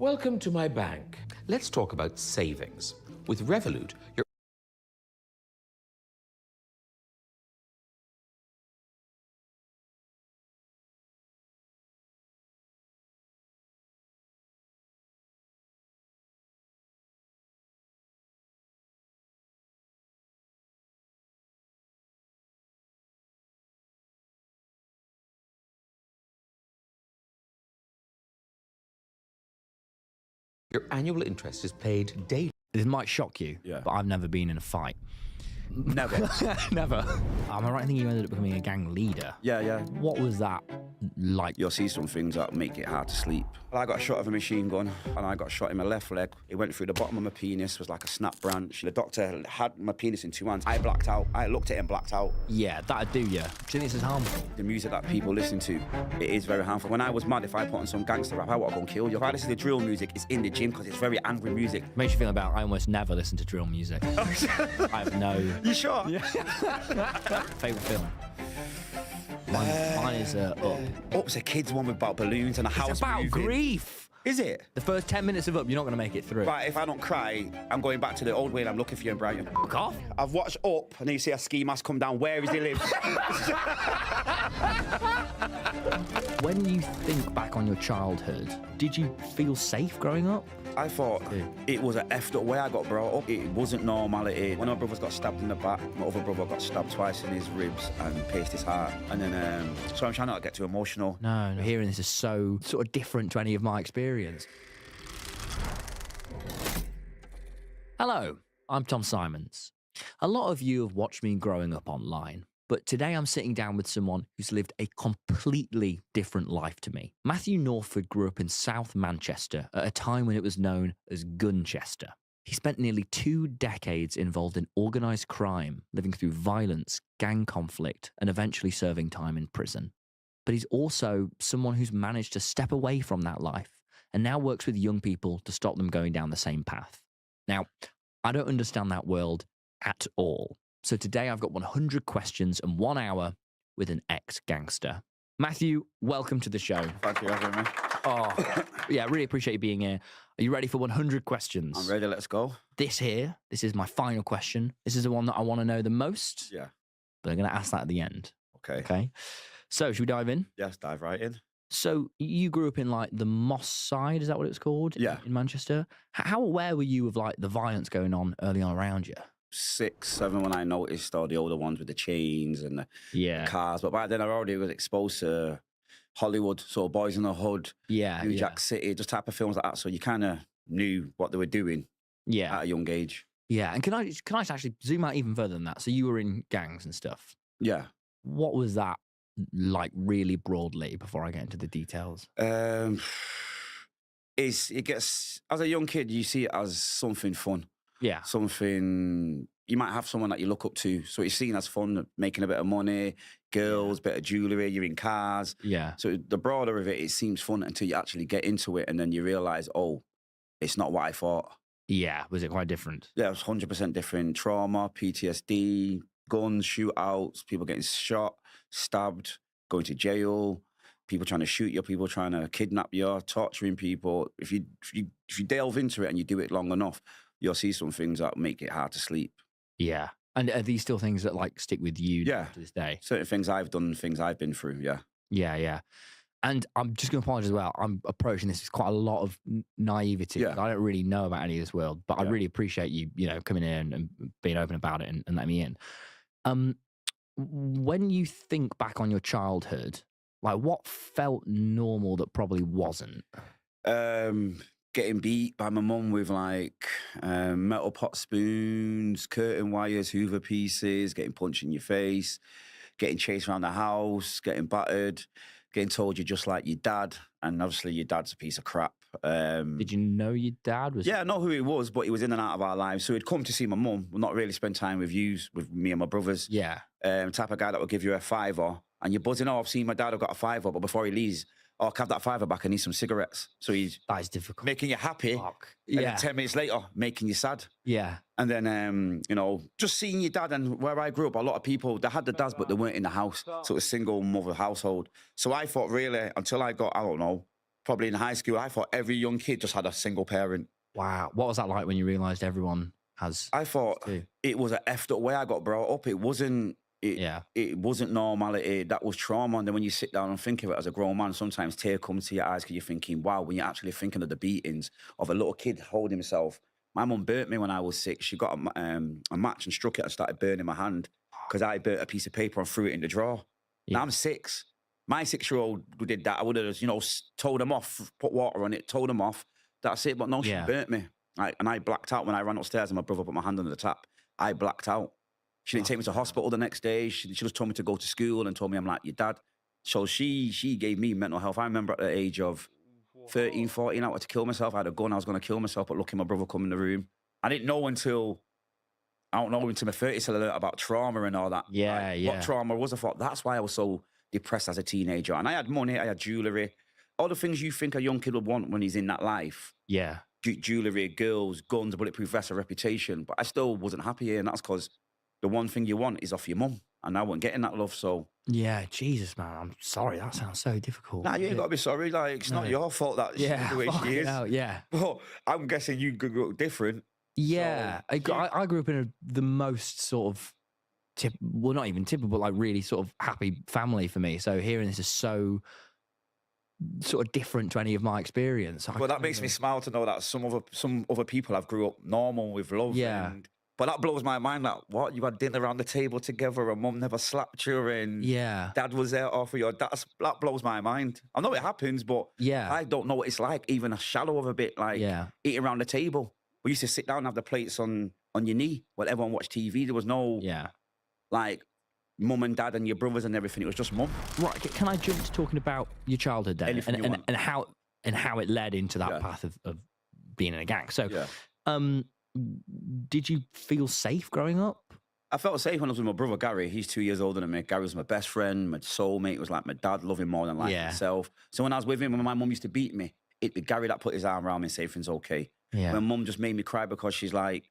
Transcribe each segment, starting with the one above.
Welcome to my bank. Let's talk about savings. With Revolut, your annual interest is paid daily. This might shock you, but I've never been in a fight. Never. Never. Am I right in thinking you ended up becoming a gang leader? Yeah. What was that like? You'll see some things that make it hard to sleep. I got shot with a machine gun and I got shot in my left leg. It went through the bottom of my penis, was like a snap branch. The doctor had my penis in two hands. I blacked out. I looked at it and blacked out. Yeah, that'd do you. Do you think this is harmful? The music that people listen to, it is very harmful. When I was mad, if I put on some gangster rap, I would have gone kill you. If I listen to drill music, it's in the gym because it's very angry music. Makes you feel about I almost never listen to drill music. I have no... You sure? Yeah. Favourite film? Mine is Up. Up's a kid's one about balloons and a house It's about moving. grief. Is it? The first 10 minutes of Up, you're not going to make it through. Right, if I don't cry, I'm going back to the old way and I'm looking for you in Brighton. Fuck off. I've watched Up and then you see a ski mask come down. Where does he live? When you think back on your childhood, did you feel safe growing up? I thought it was an effed up way I got brought up. It wasn't normality. One of my brothers got stabbed in the back. My other brother got stabbed twice in his ribs and pierced his heart. And then, so I'm trying not to get too emotional. No. Hearing this is so sort of different to any of my experience. Hello, I'm Tom Simons. A lot of you have watched me growing up online, but today I'm sitting down with someone who's lived a completely different life to me. Matthew Norford grew up in South Manchester at a time when it was known as Gunchester. He spent nearly 2 decades involved in organised crime, living through violence, gang conflict, and eventually serving time in prison. But he's also someone who's managed to step away from that life and now works with young people to stop them going down the same path. Now, I don't understand that world at all. So today I've got 100 questions and 1 hour with an ex-gangster. Matthew, welcome to the show. Thank you for having me. Oh, yeah, really appreciate you being here. Are you ready for 100 questions? I'm ready, let's go. This is my final question. This is the one that I want to know the most. Yeah. But I'm going to ask that at the end. Okay. So, should we dive in? Yes, dive right in. So, you grew up in like the Moss side, is that what it was called? Yeah. In Manchester. How aware were you of like the violence going on early on around you? 6, 7 when I noticed all the older ones with the chains and the cars. But back then I already was exposed to Hollywood, so Boys in the Hood, New Jack City, just type of films like that. So you kind of knew what they were doing at a young age. Yeah, and can I actually zoom out even further than that? So you were in gangs and stuff. Yeah. What was that like really broadly before I get into the details? It gets, as a young kid, you see it as something fun. Yeah. Something, you might have someone that you look up to. So it's seen as fun, making a bit of money, girls, bit of jewellery, you're in cars. Yeah. So the broader of it, it seems fun until you actually get into it and then you realise, oh, it's not what I thought. Yeah. Was it quite different? Yeah, it was 100% different. Trauma, PTSD, guns, shootouts, people getting shot, stabbed, going to jail, people trying to shoot you, people trying to kidnap you, torturing people. If you delve into it and you do it long enough, you'll see some things that make it hard to sleep. Yeah. And are these still things that like stick with you to this day? Certain things I've done, things I've been through, yeah. Yeah. And I'm just going to apologise as well. I'm approaching this with quite a lot of naivety. Yeah. I don't really know about any of this world, but I really appreciate you, coming in and being open about it and letting me in. When you think back on your childhood, like what felt normal that probably wasn't? Getting beat by my mum with like metal pot spoons, curtain wires, Hoover pieces, getting punched in your face, getting chased around the house, getting battered, getting told you're just like your dad, and obviously your dad's a piece of crap. Did you know your dad was? Yeah, I know who he was, but he was in and out of our lives. So he'd come to see my mum, not really spend time with me and my brothers. Yeah. Type of guy that would give you a $5, and you're buzzing, oh, I've seen my dad, I've got a $5, but before he leaves, oh, can I have that $5 back, I need some cigarettes. So he's that is difficult. Making you happy. Fuck. And then 10 minutes later, making you sad. Yeah. And then, just seeing your dad, and where I grew up, a lot of people, they had the dads, but they weren't in the house. So it was a single mother household. So I thought really, until I got, I don't know, probably in high school, I thought every young kid just had a single parent. Wow. What was that like when you realized everyone has? I thought two? it was an effed up way I got brought up. It wasn't. Yeah. It wasn't normality. That was trauma. And then when you sit down and think of it as a grown man, sometimes tears come to your eyes because you're thinking, wow, when you're actually thinking of the beatings of a little kid holding himself. My mum burnt me when I was 6. She got a match and struck it and started burning my hand because I burnt a piece of paper and threw it in the drawer. Yeah. Now I'm 6. My 6-year-old who did that, I would have, told him off, put water on it, told him off. That's it. But no, she burnt me. And I blacked out when I ran upstairs and my brother put my hand under the tap. I blacked out. She didn't take me to hospital the next day. She just told me to go to school and told me I'm like your dad. So she gave me mental health. I remember at the age of 13, 14, I wanted to kill myself. I had a gun. I was going to kill myself, but lucky my brother come in the room. I didn't know until my 30s till I learned about trauma and all that. What trauma was. I thought that's why I was so depressed as a teenager. And I had money. I had jewellery. All the things you think a young kid would want when he's in that life. Yeah. Jewellery, girls, guns, a bulletproof vest, a reputation. But I still wasn't happy here. And that's because the one thing you want is off your mum. And I wasn't getting that love, so... Yeah, Jesus, man. I'm sorry. That sounds so difficult. Nah, you ain't got to be sorry. Like, it's not your fault that she's the way she is. Yeah. But I'm guessing you grew up different. Yeah. So, I grew up in the most sort of... not even typical, but like really sort of happy family for me. So hearing this is so... sort of different to any of my experience. Well, that makes me smile to know that some other people have grew up normal with love. Yeah. But that blows my mind. Like, what? You had dinner around the table together and mum never slapped you and dad was there all for you. That blows my mind. I know it happens, but I don't know what it's like, even a shadow of a bit, like eating around the table. We used to sit down and have the plates on your knee while everyone watched TV. There was no, like, mum and dad and your brothers and everything. It was just mum. Right. Can I jump to talking about your childhood then? And how it led into that path of being in a gang. So, did you feel safe growing up? I felt safe when I was with my brother, Gary. He's 2 years older than me. Gary was my best friend, my soulmate. It was like my dad, loved him more than life itself. So when I was with him, when my mum used to beat me, it'd be Gary that put his arm around me and say everything's okay. Yeah. When mum just made me cry because she's like,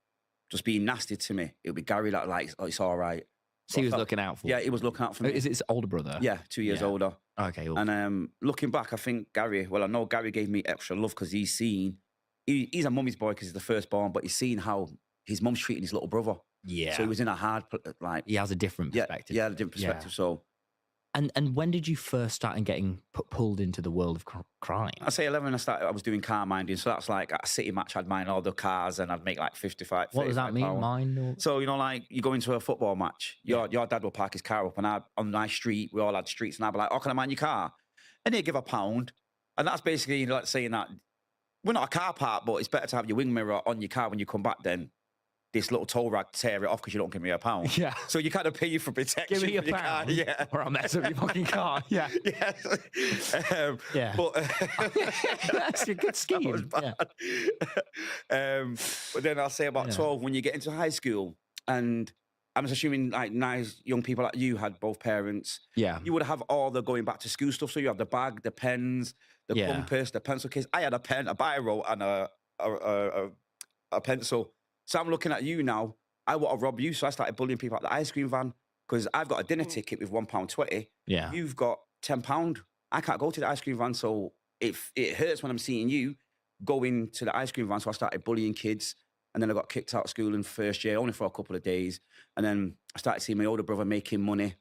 just being nasty to me, it would be Gary that like, oh, it's all right. So he was looking out for you? Yeah, he was looking out for me. Is it his older brother? Yeah, 2 years older. Okay. Cool. And looking back, I think I know Gary gave me extra love because he's a mummy's boy because he's the firstborn, but he's seen how his mum's treating his little brother. Yeah. So he was in a hard, like... He has a different perspective. Yeah, a different perspective, so... And when did you first start getting pulled into the world of crime? I'd say 11, I was doing car minding, so that's like at a city match, I'd mind all the cars and I'd make like 55, What does that mean, mind? Or... So, like, you go into a football match, your dad will park his car up and on my street, we all had streets, and I'd be like, oh, can I mind your car? And he'd give £1. And that's basically like saying that, we're not a car park, but it's better to have your wing mirror on your car when you come back than this little tow rag tear it off because you don't give me £1. Yeah. So you kind of pay you for protection. Give me £1. Car, yeah. Or I'll mess up your fucking car. Yeah. Yeah. But that's a good scheme. But then I'll say about 12 when you get into high school, and I'm assuming like nice young people like you had both parents. Yeah. You would have all the going back to school stuff. So you have the bag, the pens, the compass, the pencil case. I had a pen, a biro, and a pencil. So I'm looking at you now. I want to rob you, so I started bullying people at the ice cream van because I've got a dinner ticket with £1.20. Yeah. You've got £10. I can't go to the ice cream van, so it hurts when I'm seeing you going to the ice cream van. So I started bullying kids, and then I got kicked out of school in first year, only for a couple of days. And then I started seeing my older brother making money.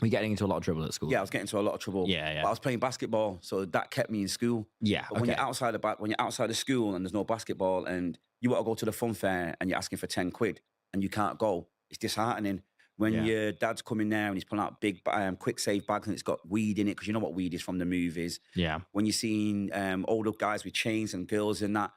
Were you getting into a lot of trouble at school? Yeah, I was getting into a lot of trouble. Yeah. But I was playing basketball, so that kept me in school. Yeah. But when you're outside of school and there's no basketball and you want to go to the fun fair and you're asking for 10 quid and you can't go, it's disheartening. When your dad's coming there and he's pulling out big quick save bags and it's got weed in it, because you know what weed is from the movies. Yeah. When you're seeing older guys with chains and girls in that,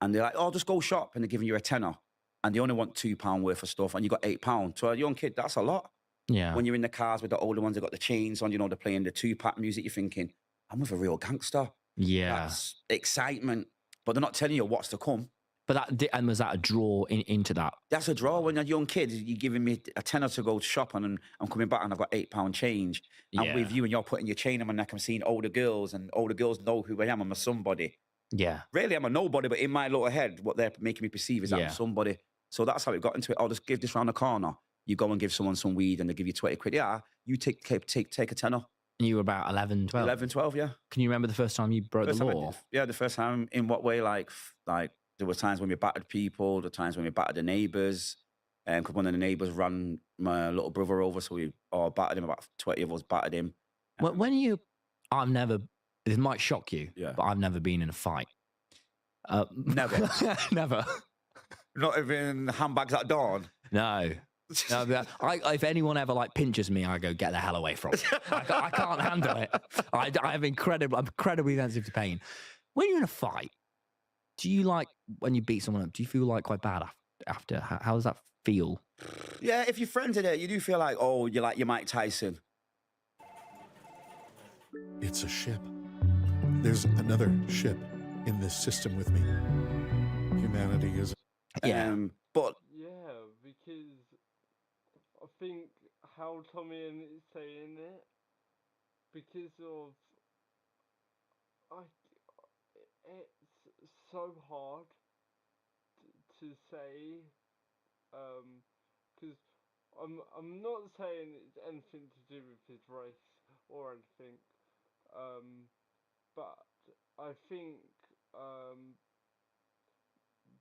and they're like, oh, just go shop, and they're giving you a tenner, and they only want £2 worth of stuff, and you got £8. To a young kid, that's a lot. Yeah. When you're in the cars with the older ones, they've got the chains on, they're playing the Tupac music, you're thinking, I'm with a real gangster. Yeah. That's excitement. But they're not telling you what's to come. But was that a draw into that? That's a draw. When you're a young kid, you're giving me a tenner to go shop and I'm coming back and I've got £8 change. I'm with you and you're putting your chain on my neck. I'm seeing older girls and older girls know who I am. I'm a somebody. Yeah. Really, I'm a nobody, but in my little head, what they're making me perceive is that I'm somebody. So that's how it got into it. I'll just give this round the corner. You go and give someone some weed and they give you 20 quid. Yeah, you take a tenner. And you were about 11, 12? 11, 12, yeah. Can you remember the first time you broke First the time I law? did, yeah, the first time. In what way? Like there were times when we battered people, the times when we battered the neighbours. Because one of the neighbours ran my little brother over, so we all battered him. About 20 of us battered him. When you, I've never, this might shock you, Yeah. but I've never been in a fight. Never. Never. Not even handbags at dawn. No. No, if anyone ever like pinches me, I go, get the hell away from me. I can't handle it. I'm incredibly sensitive to pain. When you're in a fight, do you like, when you beat someone up, do you feel like quite bad after? How does that feel? Yeah, if your friends are there, you do feel like, oh, you're like your Mike Tyson. It's a ship. There's another ship in this system with me. Humanity is... Yeah. But yeah, because I think how tommyinit is saying it, because of it's so hard to say, because I'm not saying it's anything to do with his race or anything, but I think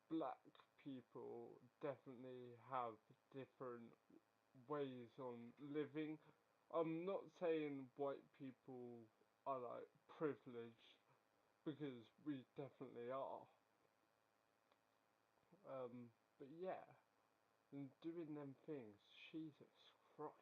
black people definitely have different ways on living. I'm not saying white people are like privileged, because we definitely are. But yeah, and doing them things, Jesus Christ.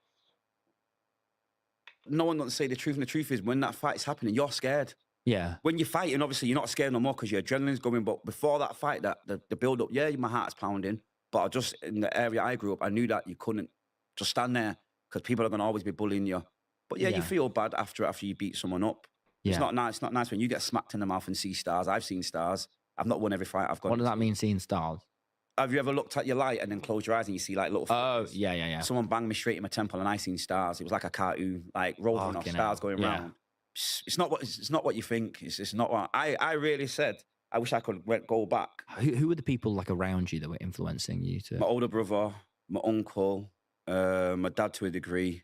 no one wants to say the truth, and the truth is, when that fight's happening, you're scared. Yeah. When you're fighting, obviously, you're not scared no more because your adrenaline's going. But before that fight, the build-up, yeah, my heart's pounding. But I just, in the area I grew up, I knew that you couldn't just stand there because people are going to always be bullying you. But yeah, you feel bad after you beat someone up. Yeah. It's not nice. It's not nice when you get smacked in the mouth and see stars. I've seen stars. I've not won every fight I've gone. What does that mean, seeing stars? Have you ever looked at your light and then close your eyes and you see like little... Oh, yeah. Someone banged me straight in my temple and I seen stars. It was like a cartoon, like rolling off stars going round. It's not what you think. It's not what I really said. I wish I could go back. Who were the people like around you that were influencing you to? My older brother, my uncle, my dad to a degree,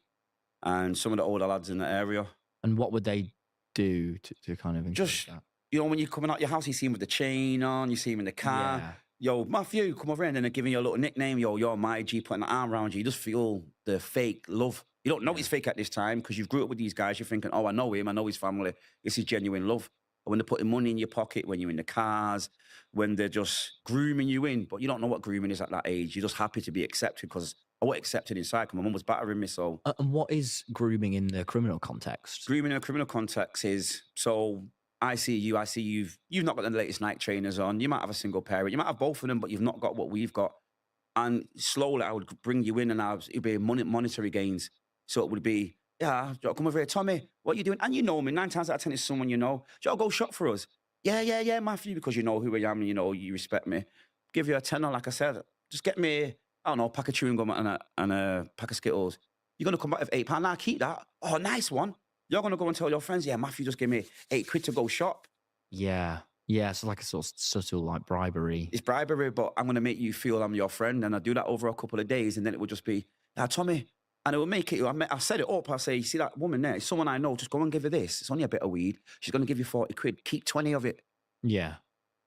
and some of the older lads in the area. And what would they do to kind of just that? You know, when you're coming out your house, you see him with the chain on, you see him in the car. Yeah. Yo, Matthew, come over here, and then they're giving you a little nickname. Yo, you're my G, putting an arm around you. You just feel the fake love. You don't know it's fake at this time because you've grew up with these guys. You're thinking, oh, I know him. I know his family. This is genuine love. But when they're putting money in your pocket, when you're in the cars, when they're just grooming you in, but you don't know what grooming is at that age. You're just happy to be accepted because I was accepted inside because my mum was battering me. So, and what is grooming in the criminal context? Grooming in a criminal context is, so I see you've not got the latest Nike trainers on. You might have a single pair. You might have both of them, but you've not got what we've got. And slowly I would bring you in and it'd be monetary gains. So it would be, yeah, come over here, Tommy, what are you doing? And you know me, 9 times out of 10 it's someone you know. Joe, go shop for us. Yeah, Matthew, because you know who I am and you know you respect me. Give you a tenner, like I said. Just get me, I don't know, a pack of chewing gum and a pack of Skittles. You're going to come back with £8. Now keep that. Oh, nice one. You're going to go and tell your friends, yeah, Matthew just gave me £8 to go shop. Yeah. Yeah, so like a sort of subtle like bribery. It's bribery, but I'm going to make you feel I'm your friend. And I do that over a couple of days. And then it would just be, yeah, Tommy. And it would make it, I set it up. I say, you see that woman there? It's someone I know. Just go and give her this. It's only a bit of weed. She's going to give you £40. Keep 20 of it. Yeah.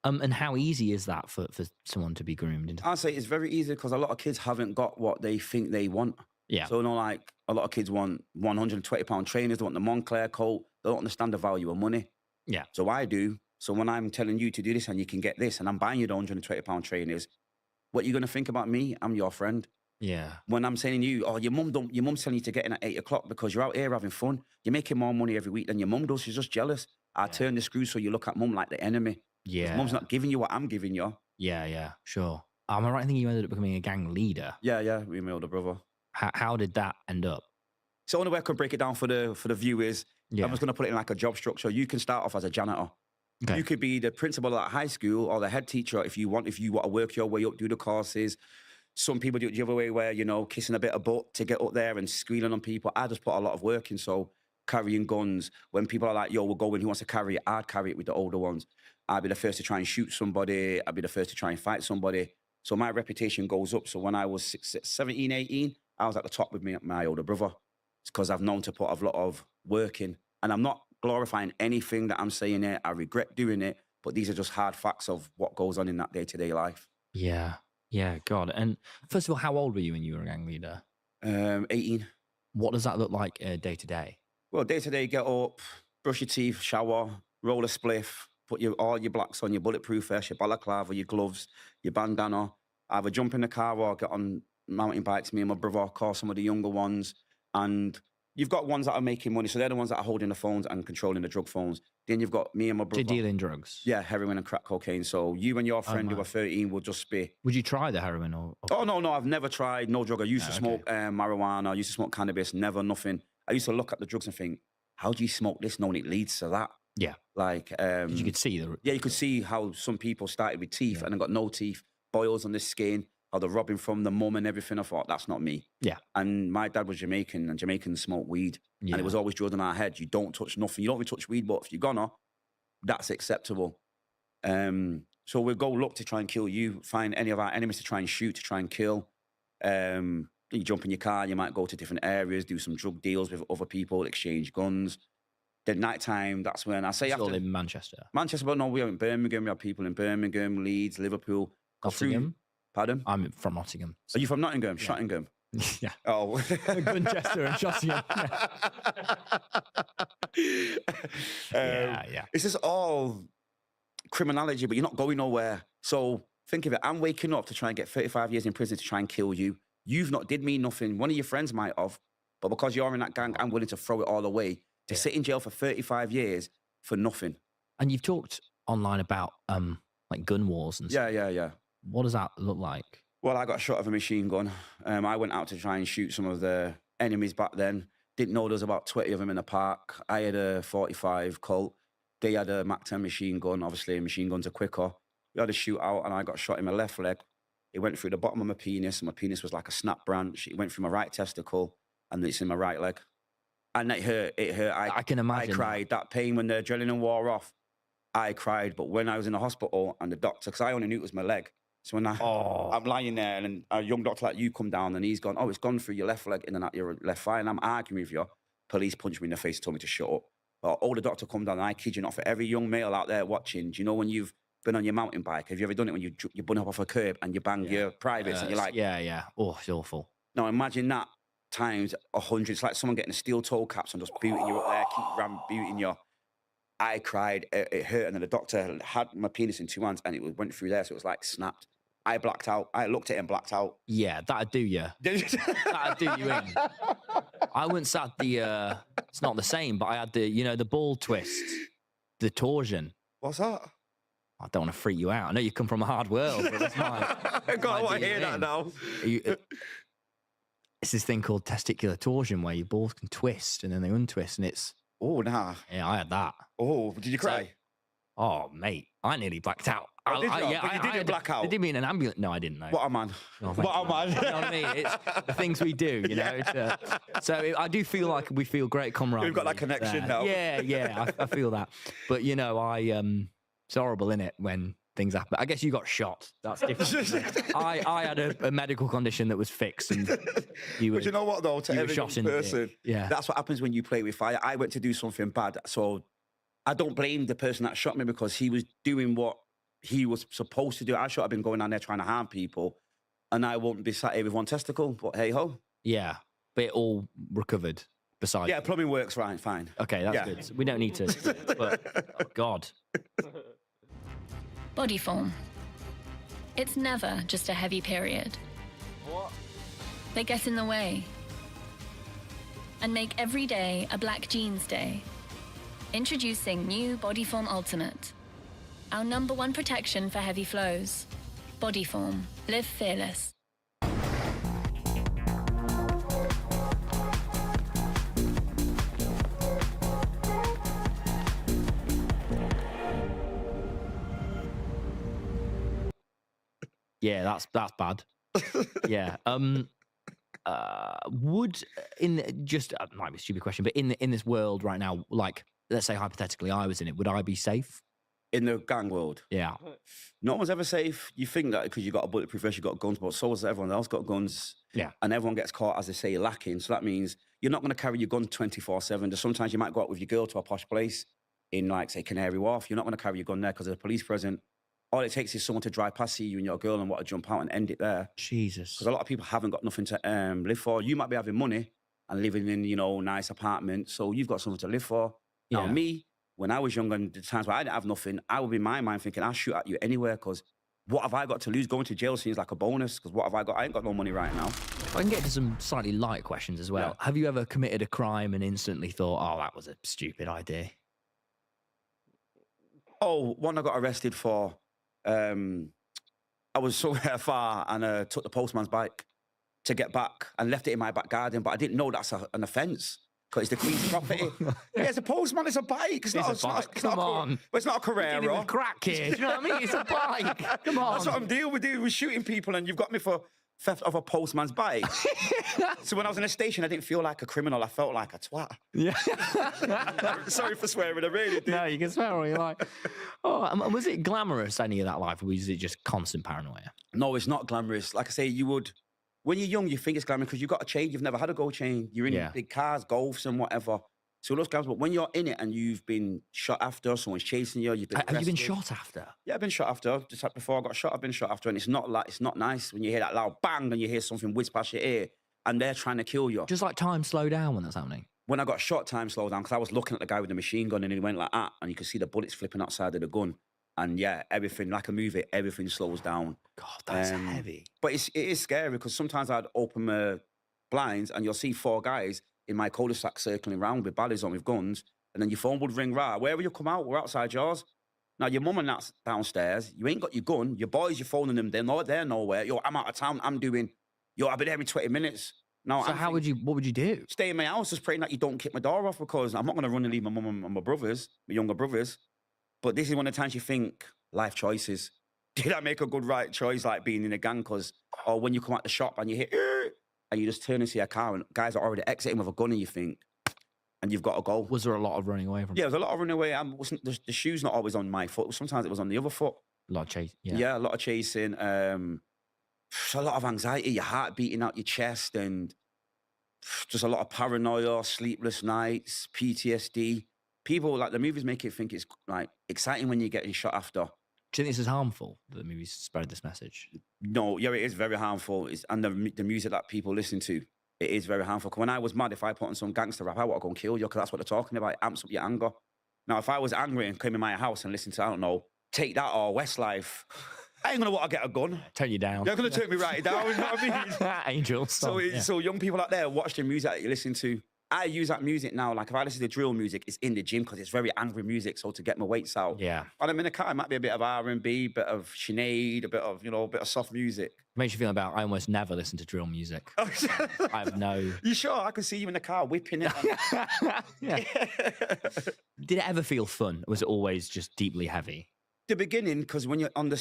And how easy is that for someone to be groomed into? I'd say it's very easy because a lot of kids haven't got what they think they want. Yeah. So, like, a lot of kids want £120 trainers. They want the Moncler coat. They don't understand the value of money. Yeah. So I do. So when I'm telling you to do this and you can get this and I'm buying you the £120 trainers, what are you going to think about me? I'm your friend. Yeah. When I'm saying to you, oh, your mum's telling you to get in at 8 o'clock because you're out here having fun. You're making more money every week than your mum does. She's just jealous. I turn the screw so you look at mum like the enemy. Yeah. Mum's not giving you what I'm giving you. Yeah, sure. Am I right in thinking you ended up becoming a gang leader? Yeah, with my older brother. How did that end up? So the only way I could break it down for the viewers, I'm just going to put it in like a job structure. You can start off as a janitor. Okay. You could be the principal at high school or the head teacher if you want to work your way up, do the courses. Some people do it the other way where, kissing a bit of butt to get up there and squealing on people. I just put a lot of work in. So carrying guns, when people are like, yo, we're going, who wants to carry it? I'd carry it with the older ones. I'd be the first to try and shoot somebody. I'd be the first to try and fight somebody. So my reputation goes up. So when I was 17, 18, I was at the top with my older brother. because I've known to put a lot of work in. And I'm not glorifying anything that I'm saying here. I regret doing it, but these are just hard facts of what goes on in that day-to-day life. Yeah. Yeah, God. And first of all, how old were you when you were a gang leader? 18. What does that look like day to day? Well, day-to-day, get up, brush your teeth, shower, roll a spliff, put all your blacks on, your bulletproof vest, your balaclava, your gloves, your bandana. Either jump in the car or get on mountain bikes, me and my brother, call some of the younger ones. And you've got ones that are making money, so they're the ones that are holding the phones and controlling the drug phones. Then you've got me and my brother. To deal in drugs? Yeah, heroin and crack cocaine. So you and your friend who wow. are 13 will just be... Would you try the heroin or? Oh, no, I've never tried no drug. I used to okay. smoke marijuana. I used to smoke cannabis, never, nothing. I used to look at the drugs and think, how do you smoke this knowing it leads to that? Yeah. Like... 'Cause you could see the... Yeah, you could see how some people started with teeth and then got no teeth, boils on the skin, how they're robbing from the mum and everything. I thought, that's not me. Yeah. And my dad was Jamaican, and Jamaicans smoke weed. Yeah. And it was always drilled in our head, you don't touch nothing. You don't even touch weed, but if you're gonna, that's acceptable. So we'll go look to try and kill you, find any of our enemies to try and shoot, to try and kill. You jump in your car, you might go to different areas, do some drug deals with other people, exchange guns. Then nighttime, that's when I say It's after... all in Manchester. Manchester, but no, we are in Birmingham. We have people in Birmingham, Leeds, Liverpool. Nottingham? Pardon? I'm from Nottingham. Are you from Nottingham? Yeah. Shottingham? Yeah. Oh. Manchester and Shottingham. Yeah. It's just all criminology, but you're not going nowhere. So think of it. I'm waking up to try and get 35 years in prison to try and kill you. You've not did me nothing. One of your friends might have, but because you're in that gang, I'm willing to throw it all away to sit in jail for 35 years for nothing. And you've talked online about like gun wars and stuff. Yeah. What does that look like? Well, I got shot of a machine gun. I went out to try and shoot some of the enemies back then. Didn't know there was about 20 of them in the park. I had a 45 Colt. They had a Mac-10 machine gun. Obviously, machine guns are quicker. We had a shootout, and I got shot in my left leg. It went through the bottom of my penis. My penis was like a snap branch. It went through my right testicle, and it's in my right leg. And it hurt. I can imagine. I cried. That pain when the adrenaline wore off, I cried. But when I was in the hospital and the doctor, because I only knew it was my leg. So when I'm lying there and a young doctor like you come down and he's gone, oh, it's gone through your left leg in and out your left thigh. And I'm arguing with you. Police punched me in the face and told me to shut up. But older doctor come down and I kid you not, for every young male out there watching, do you know when you've been on your mountain bike, have you ever done it when you bun up off a curb and you bang your privates and you're like... Yeah. Oh, it's awful. Now imagine that times 100. It's like someone getting a steel toe caps and just booting you up there, keep booting you. I cried, it hurt, and then the doctor had my penis in two hands and it went through there, so it was like snapped. I blacked out. I looked at it and blacked out. Yeah, that'd do you. That'd do you in. I once had the, it's not the same, but I had the ball twist, the torsion. What's that? I don't want to freak you out. I know you come from a hard world, but that's I want to hear that now. It's this thing called testicular torsion where your balls can twist and then they untwist, and it's... Oh, nah. Yeah, I had that. Oh, did you cry? Oh, mate, I nearly blacked out. Oh, did you? Yeah, you didn't black out? They did me in an ambulance. No, I didn't know. What a man. Oh, what a man. You know what I mean? It's the things we do, you know. So I do feel like we feel great camaraderie. We've got that connection now. Yeah, I feel that. But, you know, it's horrible, innit, when things happen. I guess you got shot. That's different. I had a medical condition that was fixed, and you were... But you know what, though? To every young person, that's what happens when you play with fire. I went to do something bad, so I don't blame the person that shot me because he was doing what he was supposed to do. I should have been going down there trying to harm people, and I won't be sat here with one testicle, but hey-ho. Yeah, but it all recovered besides... Yeah, plumbing works right, fine. Okay, that's good. We don't need to... But, oh, God. Body form. It's never just a heavy period. What? They get in the way and make every day a black jeans day. Introducing new Bodyform Ultimate. Our #1 protection for heavy flows. Bodyform. Live fearless. Yeah, that's bad. Yeah. Would might be a stupid question, but in this world right now, like let's say hypothetically I was in it, would I be safe? in the gang world. Yeah. No one's ever safe. You think that because you got a bulletproof vest, you got guns, but so has everyone else got guns. Yeah. And everyone gets caught, as they say, lacking. So that means you're not going to carry your gun 24/7. There's sometimes you might go out with your girl to a posh place in, like, say, Canary Wharf. You're not going to carry your gun there because there's a police present. All it takes is someone to drive past you and your girl and want to jump out and end it there. Jesus. Because a lot of people haven't got nothing to live for. You might be having money and living in, nice apartments, so you've got something to live for. Now, Yeah. me, when I was younger and the times where I didn't have nothing, I would be in my mind thinking, I'll shoot at you anywhere because what have I got to lose? Going to jail seems like a bonus because what have I got? I ain't got no money right now. I can get to some slightly light questions as well. Yeah. Have you ever committed a crime and instantly thought, oh, that was a stupid idea? Oh, one I got arrested for, I was somewhere far and took the postman's bike to get back and left it in my back garden, but I didn't know that's an offence because it's the Queen's property. Yeah, it's a postman, it's a bike. It's not a bike. It's Come not on. But it's not a Dealing Carrera. with crack here. Do you know what I mean? It's a bike. Come on. That's what I'm dealing with, dude. We're shooting people and you've got me for theft of a postman's bike. So when I was in a station, I didn't feel like a criminal. I felt like a twat. Yeah. Sorry for swearing, I really did. No, you can swear all you like. Oh, and was it glamorous, any of that life, or was it just constant paranoia? No, it's not glamorous. Like I say, when you're young, you think it's glamorous because you've got a chain. You've never had a gold chain. You're in Yeah. big cars, golfs and whatever. So it looks glamorous. But when you're in it and you've been shot after, someone's chasing you, you've been Have you been arrested. shot after? Yeah, I've been shot after. Just like before I got shot, I've been shot after. And it's not nice when you hear that loud bang and you hear something whiz past your ear and they're trying to kill you. Just like time slow down when that's happening. When I got shot, time slowed down because I was looking at the guy with the machine gun and he went like that and you could see the bullets flipping outside of the gun. And yeah, everything, like a movie, everything slows down. God, that's Um, heavy. But it is scary because sometimes I'd open my blinds and you'll see 4 guys in my cul-de-sac circling around with baddies on with guns. And then your phone would ring, right, where will you come out? We're outside yours. Now, your mum and that's downstairs. You ain't got your gun. Your boys, you're phoning them. They're nowhere. Yo, I'm out of town. I'll be there in 20 minutes. No, So what would you do? Stay in my house, just praying that you don't kick my door off because I'm not going to run and leave my mum and my brothers, my younger brothers. But this is one of the times you think, life choices. Did I make a good right choice, like being in a gang? Or when you come out the shop and you hear, and you just turn and see a car and guys are already exiting with a gun and you think, and you've got to go. Was there a lot of running away from? Yeah, there was a lot of running away. The shoe's not always on my foot. Sometimes it was on the other foot. A lot of chase. Yeah. Yeah, a lot of chasing. A lot of anxiety, your heart beating out your chest and just a lot of paranoia, sleepless nights, PTSD. People, like the movies make it think it's like exciting when you're getting shot after. Do you think this is harmful that the movies spread this message? No, yeah, it is very harmful. And the music that people listen to, it is very harmful. 'Cause when I was mad, if I put on some gangster rap, I want to go and kill you because that's what they're talking about. It amps up your anger. Now, if I was angry and came in my house and listened to, I don't know, Take That or Westlife, I ain't going to want to get a gun. Turn you down. They're going to turn me right down, you know what I mean? Angels. So young people out there, watch the music that you listen to. I use that music now. Like if I listen to drill music, it's in the gym because it's very angry music. So to get my weights out. Yeah. When I'm in the car, it might be a bit of R&B, bit of Sinead, a bit of soft music. Makes you feel about, I almost never listen to drill music. I have no... You sure? I can see you in the car whipping it. Yeah. Did it ever feel fun? Or was it always just deeply heavy? The beginning, because when you're on the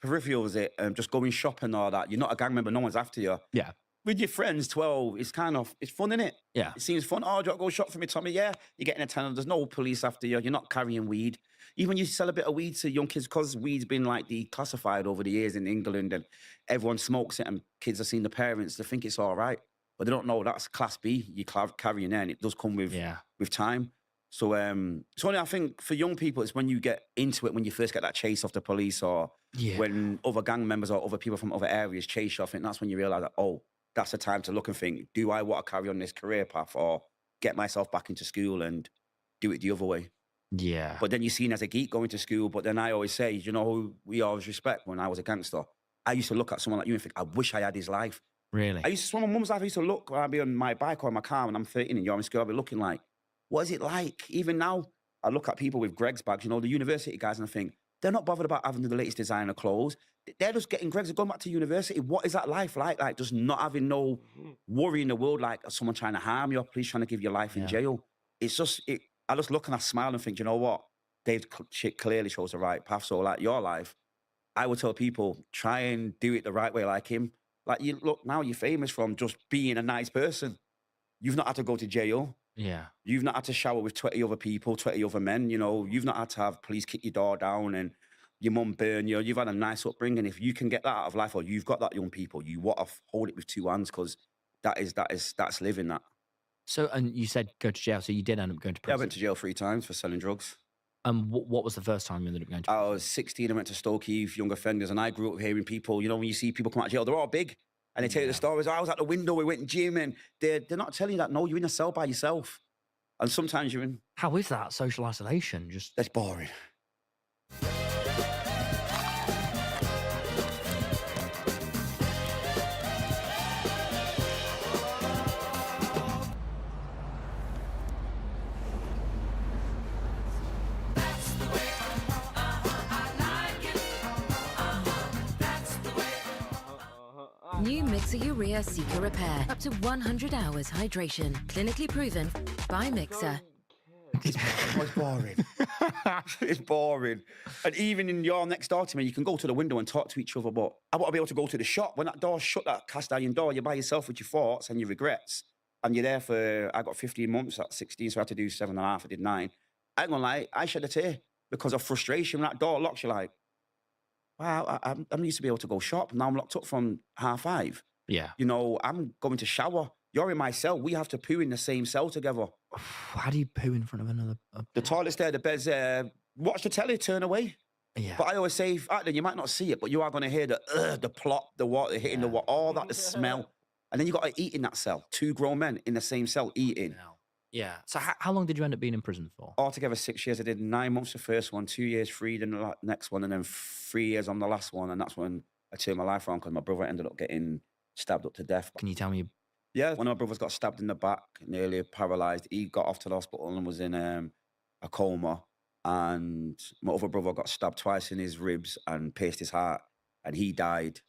peripherals, just going shopping and all that, you're not a gang member, no one's after you. Yeah. With your friends, 12, it's fun, innit? Yeah. It seems fun. Oh, do you want to go shop for me, Tommy? Yeah. You're getting a tenner. There's no police after you. You're not carrying weed. Even you sell a bit of weed to young kids because weed's been like declassified over the years in England and everyone smokes it and kids have seen the parents. They think it's all right. But they don't know that's class B. You're carrying there and it does come with time. So only I think for young people, it's when you get into it, when you first get that chase off the police or when other gang members or other people from other areas chase you, I think that's when you realise that, oh, that's the time to look and think, do I want to carry on this career path or get myself back into school and do it the other way? Yeah. But then you're seen as a geek going to school. But then I always say, you know who we always respect when I was a gangster? I used to look at someone like you and think, I wish I had his life. Really? I used to, when my mum's life, I used to look when I'd be on my bike or in my car when I'm 13 and you're in school, I'd be looking like, what is it like? Even now, I look at people with Greg's bags, the university guys, and I think, they're not bothered about having the latest designer clothes. They're just getting Greg's, going back to university. What is that life like? Like, just not having no worry in the world, like someone trying to harm you, police trying to give you life in jail. It's just, I just look and I smile and think, you know what? Dave clearly shows the right path. So, like, your life, I would tell people, try and do it the right way like him. Like, you look, now you're famous from just being a nice person. You've not had to go to jail. Yeah. You've not had to shower with 20 other people, 20 other men, you know. You've not had to have police kick your door down and your mum burn you. You've had a nice upbringing. If you can get that out of life, or you've got that, young people, you want to hold it with two hands, because that's living that. So, and you said go to jail, so you did end up going to Yeah, I prison. went to jail 3 times for selling drugs. And what was the first time you ended up going to I prison? was 16, I went to Stoke Heath, young offenders, and I grew up hearing people, you know, when you see people come out of jail, they're all big. And they tell you the stories. I was at the window, we went in gym, and they're not telling you that, no, you're in a cell by yourself. And sometimes you're in, How is that social isolation? Just that's boring. New Mixer Urea Seeker Repair. Up to 100 hours hydration. Clinically proven by Mixer. It's boring. It's boring. And even in your next door to me, you can go to the window and talk to each other, but I want to be able to go to the shop. When that door's shut, that cast iron door, you're by yourself with your thoughts and your regrets. And you're there for, I got 15 months at 16, so I had to do 7.5, I did 9. I ain't gonna lie, I shed a tear because of frustration. When that door locks, you're like, wow, I'm used to be able to go shop. Now I'm locked up from 5:30. yeah. You know, I'm going to shower. You're in my cell. We have to poo in the same cell together. How do you poo in front of another? The toilet's there, the bed's there. Watch the telly, turn away. Yeah. But I always say, then you might not see it, but you are going to hear the plop, the water hitting the water, all that, the smell. And then you got to eat in that cell. 2 grown men in the same cell eating. Yeah. So how long did you end up being in prison for? Altogether 6 years. I did 9 months the first one, 2 years free the next one, and then 3 years on the last one. And that's when I turned my life around because my brother ended up getting stabbed up to death. Can you tell me? Yeah, one of my brothers got stabbed in the back, nearly paralyzed. He got off to the hospital and was in a coma. And my other brother got stabbed twice in his ribs and pierced his heart, and he died.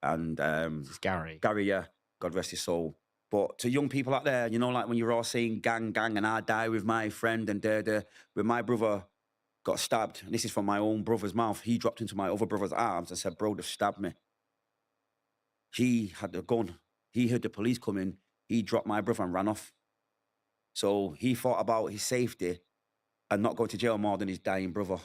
And It's Gary. Gary, yeah, God rest his soul. But to young people out there, you know, like when you're all saying gang, gang, and I die with my friend and when my brother got stabbed, and this is from my own brother's mouth, he dropped into my other brother's arms and said, bro, they've stabbed me. He had a gun. He heard the police coming. He dropped my brother and ran off. So he thought about his safety and not going to jail more than his dying brother.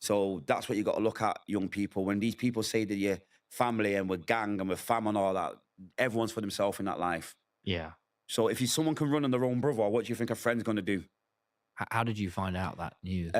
So that's what you got to look at, young people. When these people say that you're family and we're gang and we're fam and all that, everyone's for themselves in that life. Yeah. So if someone can run on their own brother, what do you think a friend's going to do? How did you find out that news?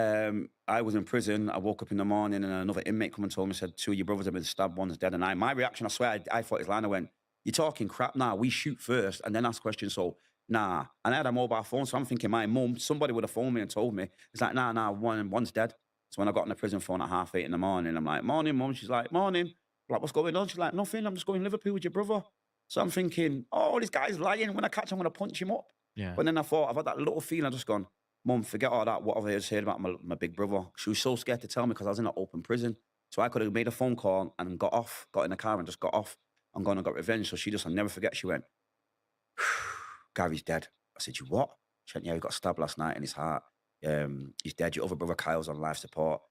I was in prison. I woke up in the morning and another inmate come and told me, said, 2 of your brothers have been stabbed, one's dead. And my reaction, I swear, I thought his line, I went, you're talking crap now. We shoot first and then ask questions. So, nah. And I had a mobile phone, so I'm thinking my mum, somebody would have phoned me and told me. It's like, nah, one's dead. So when I got on the prison phone at 8:30 in the morning, I'm like, morning, mum. She's like, morning. I'm like, what's going on? She's like, nothing. I'm just going to Liverpool with your brother. So I'm thinking, oh, this guy's lying. When I catch him, I'm going to punch him up. Yeah. But then I thought, I've had that little feeling. I just gone, mum, forget all that. What have I just heard about my big brother? She was so scared to tell me because I was in an open prison. So I could have made a phone call and got in the car and just got off and gone and got revenge. So she just, I'll never forget, she went, Gary's dead. I said, you what? She went, yeah, he got stabbed last night in his heart. He's dead. Your other brother Kyle's on life support.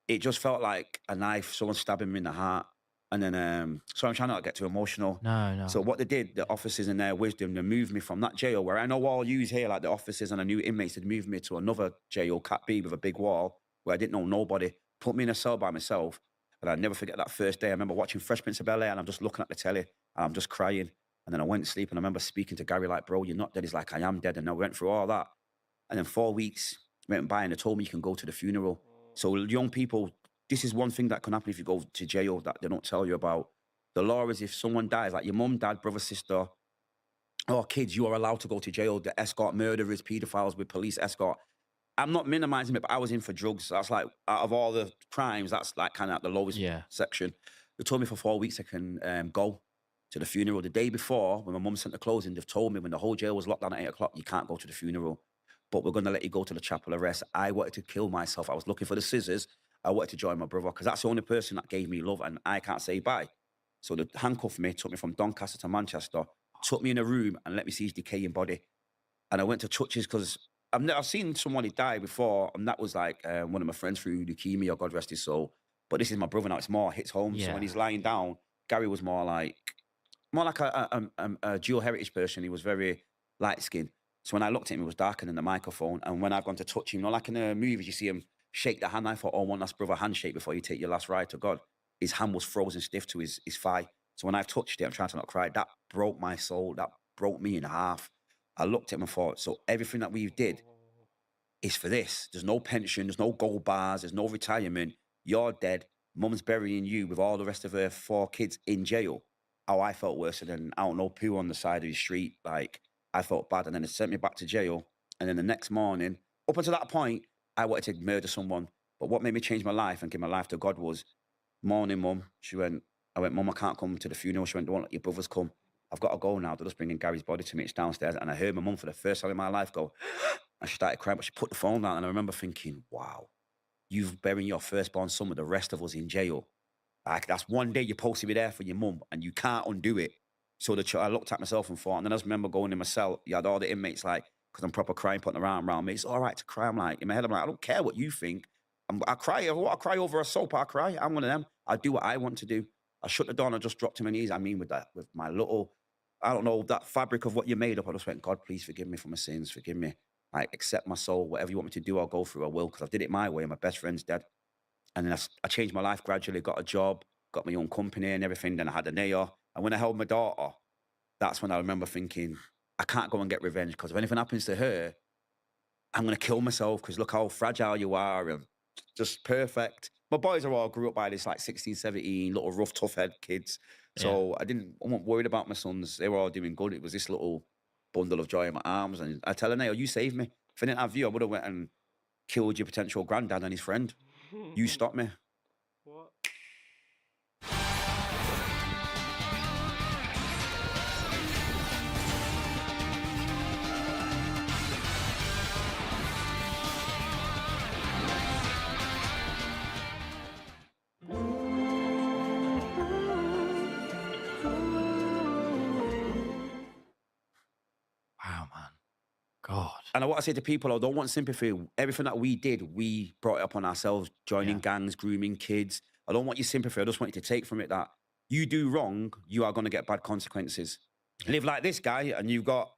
It just felt like a knife, someone stabbing me in the heart. And then, so I'm trying not to get too emotional. No. So what they did, the officers in their wisdom, they moved me from that jail where I know all yous here, like the officers and the new inmates, had moved me to another jail, Cat B, with a big wall where I didn't know nobody, put me in a cell by myself. And I'll never forget that first day. I remember watching Fresh Prince of Bel-Air and I'm just looking at the telly and I'm just crying. And then I went to sleep and I remember speaking to Gary like, bro, you're not dead. He's like, I am dead. And I went through all that. And then 4 weeks went by and they told me you can go to the funeral. So young people, this is one thing that can happen if you go to jail that they don't tell you about. The law is if someone dies, like your mum, dad, brother, sister, or kids, you are allowed to go to jail. The escort murderers, paedophiles with police escort. I'm not minimizing it, but I was in for drugs. That's like, out of all the crimes, that's like kind of at the lowest section. They told me for 4 weeks I can go to the funeral. The day before, when my mum sent the clothes in, they've told me when the whole jail was locked down at 8 o'clock, you can't go to the funeral. But we're going to let you go to the chapel arrest. I wanted to kill myself. I was looking for the scissors. I wanted to join my brother because that's the only person that gave me love and I can't say bye. So they handcuffed me, took me from Doncaster to Manchester, took me in a room and let me see his decaying body. And I went to touches because I've seen somebody die before, and that was like one of my friends through leukemia, God rest his soul. But this is my brother now, it's more hits home. Yeah. So when he's lying down, Gary was more like a dual heritage person. He was very light skin. So when I looked at him, it was darker than the microphone. And when I've gone to touch him, like in the movies, you see him shake the hand. I thought, oh, one last brother handshake before you take your last ride to God. His hand was frozen stiff to his thigh. So when I've touched it, I'm trying to not cry. That broke my soul. That broke me in half. I looked at him and thought, so everything that we did is for this. There's no pension. There's no gold bars. There's no retirement. You're dead. Mum's burying you with all the rest of her 4 kids in jail. Oh, I felt worse than, I don't know, poo on the side of the street. Like, I felt bad. And then it sent me back to jail. And then the next morning, up until that point, I wanted to murder someone. But what made me change my life and give my life to God was, morning, Mum. I went, Mum, I can't come to the funeral. She went, don't let your brothers come. I've got to go now. They're just bringing Gary's body to me. It's downstairs. And I heard my mum for the first time in my life go, and she started crying, but she put the phone down. And I remember thinking, wow, you've buried your firstborn son with the rest of us in jail. Like, that's one day you're supposed to be there for your mum and you can't undo it. So I looked at myself and thought, and then I just remember going in my cell. You had all the inmates like, because I'm proper crying, putting around me. It's all right to cry. I'm like, in my head, I'm like, I don't care what you think. I cry. I cry over a soap. I cry. I'm one of them. I do what I want to do. I shut the door and I just dropped to my knees. I mean, with my little, I don't know, that fabric of what you made up. I just went, God, please forgive me for my sins. Forgive me. Like, accept my soul. Whatever you want me to do, I'll go through. I will, because I did it my way. My best friend's dead. And then I changed my life gradually, got a job, got my own company and everything. Then I had a nail. And when I held my daughter, that's when I remember thinking, I can't go and get revenge, because if anything happens to her, I'm going to kill myself, because look how fragile you are and just perfect. My boys are all grew up by this like 16, 17, little rough, tough head kids. So I wasn't worried about my sons. They were all doing good. It was this little bundle of joy in my arms. And I tell her, Nail, you saved me. If I didn't have you, I would have went and killed your potential granddad and his friend. You stopped me. What? Wow, man. God. And I want to say to people, I don't want sympathy. Everything that we did, we brought it upon ourselves, joining gangs, grooming kids. I don't want your sympathy. I just want you to take from it that you do wrong, you are going to get bad consequences. Live like this guy, and you've got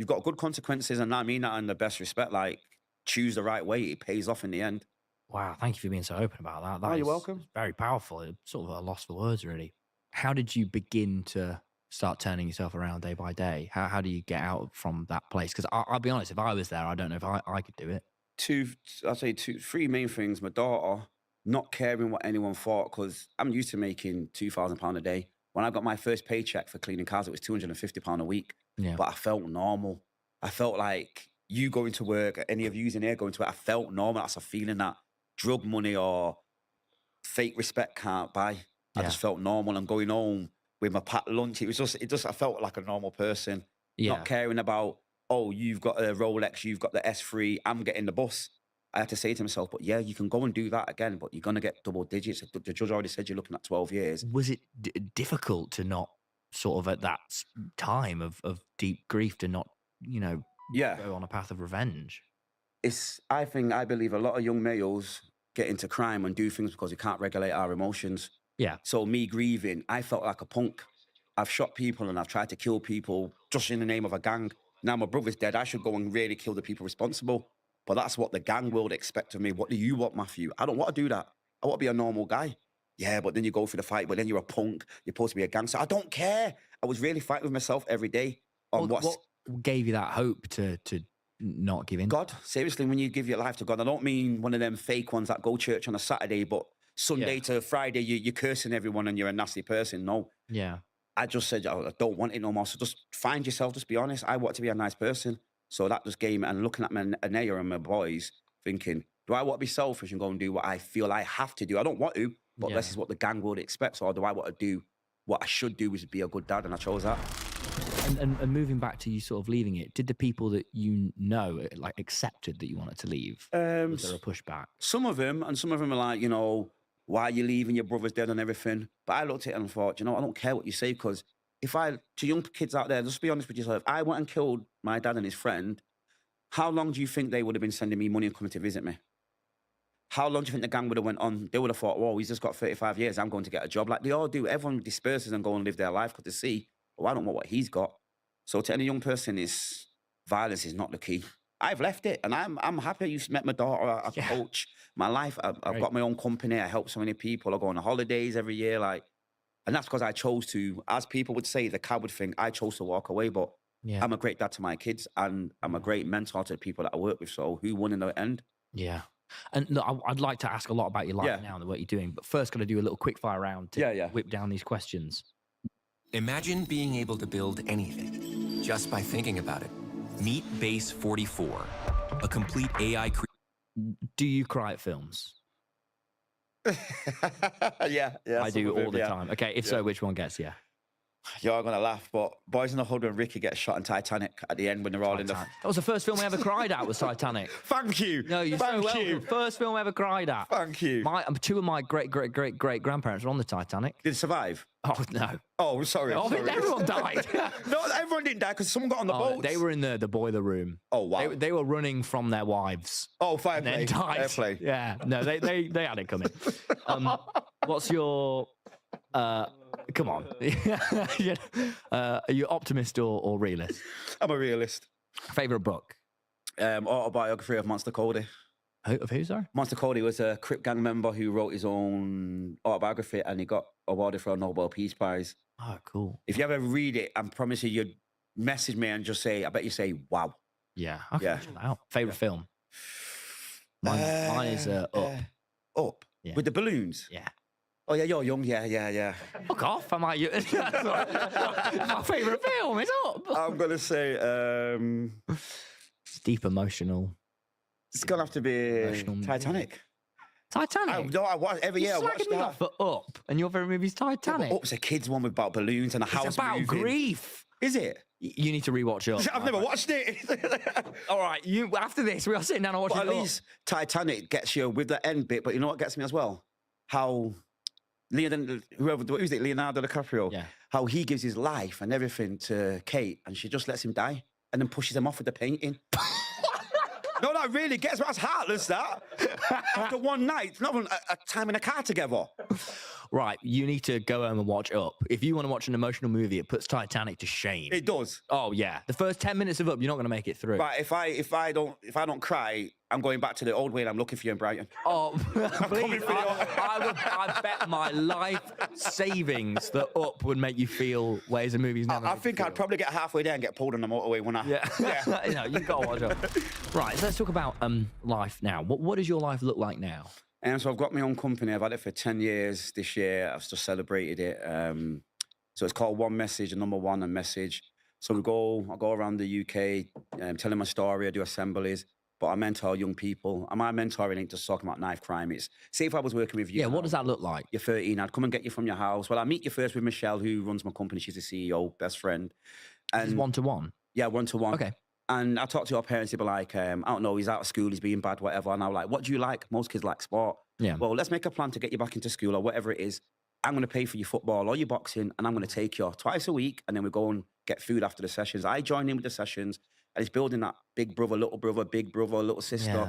good consequences, and I mean that in the best respect. Like, choose the right way, it pays off in the end. Wow, thank you for being so open about that. Oh, you're That is welcome. very powerful. It's sort of a loss for words, really. How did you begin to start turning yourself around day by day? How do you get out from that place? Because I'll be honest, if I was there, I don't know if I could do it. Three main things. My daughter, not caring what anyone thought, because I'm used to making £2,000 a day. When I got my first paycheck for cleaning cars, it was £250 a week. Yeah. But I felt normal. I felt like you going to work, any of you in here going to work, I felt normal. That's a feeling that drug money or fake respect can't buy. I just felt normal. And going home with my packed lunch, I felt like a normal person. Yeah. Not caring about, oh, you've got a Rolex, you've got the S3, I'm getting the bus. I had to say to myself, but yeah, you can go and do that again, but you're going to get double digits. The judge already said you're looking at 12 years. Was it difficult to not sort of at that time of deep grief to not, go on a path of revenge? I believe a lot of young males get into crime and do things because we can't regulate our emotions. Yeah. So me grieving, I felt like a punk. I've shot people and I've tried to kill people just in the name of a gang. Now my brother's dead. I should go and really kill the people responsible. But that's what the gang world expect of me. What do you want, Matthew? I don't want to do that. I want to be a normal guy. Yeah, but then you go for the fight, but then you're a punk. You're supposed to be a gangster. I don't care. I was really fighting with myself every day on What gave you that hope to not give in? God, seriously, when you give your life to God, I don't mean one of them fake ones that go church on a Saturday, but Sunday to Friday, you're cursing everyone and you're a nasty person. No. Yeah. I just said, I don't want it no more. So just find yourself, just be honest. I want to be a nice person. So that just gave me, and looking at my Anaya and my boys, thinking, do I want to be selfish and go and do what I feel I have to do? I don't want to, but this is what the gang world expects. Or do I want to do what I should do, is be a good dad? And I chose that. And moving back to you sort of leaving it, did the people that like accepted that you wanted to leave? Was there a pushback? Some of them, and some of them are like, why are you leaving? Your brother's dead and everything. But I looked at it and thought, I don't care what you say, because to young kids out there, just be honest with yourself, if I went and killed my dad and his friend, how long do you think they would have been sending me money and coming to visit me? How long do you think the gang would have went on? They would have thought, whoa, he's just got 35 years, I'm going to get a job. Like they all do. Everyone disperses and go and live their life because they see, I don't want what he's got. So to any young person, violence is not the key. I've left it, and I'm happy. You met my daughter. I coach my life. I've got my own company. I help so many people. I go on holidays every year, like, and that's because I chose to. As people would say, the coward thing. I chose to walk away, but I'm a great dad to my kids, and I'm a great mentor to the people that I work with. So who won in the end? Yeah. And look, I'd like to ask a lot about your life now and the work you're doing, but first, got to do a little quick fire round to whip down these questions. Imagine being able to build anything just by thinking about it. Meet Base 44, a complete AI. Do you cry at films? yeah. I do all the time. Okay, if so, which one gets you? You're going to laugh, but Boys in the Hood when Ricky gets shot in Titanic at the end when they're all in the... That was the first film I ever cried at, was Titanic. Thank you. No, you're so welcome. First film I ever cried at. Thank you. Two of my great-great-great-great-grandparents were on the Titanic. Did they survive? Oh, no. Oh, sorry. Oh, sorry. Everyone died. No, everyone didn't die because someone got on the boat. They were in the boiler room. Oh, wow. They were running from their wives. Oh, fair play. And then died. Fair play. Yeah. No, they had it coming. What's your... come on. Are you optimist or realist? I'm a realist. Favourite book? Autobiography of Monster Cody. Of who, sorry? Monster Cody was a Crip gang member who wrote his own autobiography, and he got awarded for a Nobel Peace Prize. Oh, cool. If you ever read it, I promise you'd message me and just say, I bet you say, wow. Yeah. Okay, check that out. Favourite film? Mine is Up. Up? Yeah. With the balloons? Yeah. Oh, yeah, you're young. Yeah. Fuck off. My favourite film is Up. I'm going to say... it's deep, emotional. It's going to have to be Titanic. Titanic? I watch every year. I watch me off for Up, and your favourite movie's Titanic. Yeah, Up's a kids' one about balloons and a house It's about moving. grief. Is it? You need to rewatch Up. I've never watched it. All right, after this, we are sitting down and watching But at least Titanic gets you with the end bit, but you know what gets me as well? How Leonardo DiCaprio, how he gives his life and everything to Kate, and she just lets him die and then pushes him off with the painting. No, that really gets me. That's heartless, that. After one night, not even a time in a car together. Right, you need to go home and watch Up. If you want to watch an emotional movie, it puts Titanic to shame. It does. Oh yeah, the first 10 minutes of Up, you're not going to make it through. Right, if I don't cry, I'm going back to the old way and I'm looking for you in Brighton. Oh, please! I bet my life savings that Up would make you feel ways of movies never. I think I'd probably get halfway there and get pulled on the motorway when I. Yeah. You've got to watch Up. Right, so let's talk about life now. What does your life look like now? So I've got my own company. I've had it for 10 years this year. I've just celebrated it. So it's called One Message, the number one and message. So I go around the UK telling my story. I do assemblies, but I mentor young people. And my mentoring ain't just talking about knife crime. It's, say if I was working with you. Yeah, what does that look like? You're 13, I'd come and get you from your house. Well, I meet you first with Michelle, who runs my company. She's the CEO, best friend. And one-to-one? Yeah, one-to-one. Okay. And I talk to your parents, they'd be like, I don't know, he's out of school, he's being bad, whatever. And I'm like, what do you like? Most kids like sport. Yeah. Well, let's make a plan to get you back into school or whatever it is. I'm going to pay for your football or your boxing, and I'm going to take you twice a week, and then we go and get food after the sessions. I join in with the sessions, and it's building that big brother, little sister,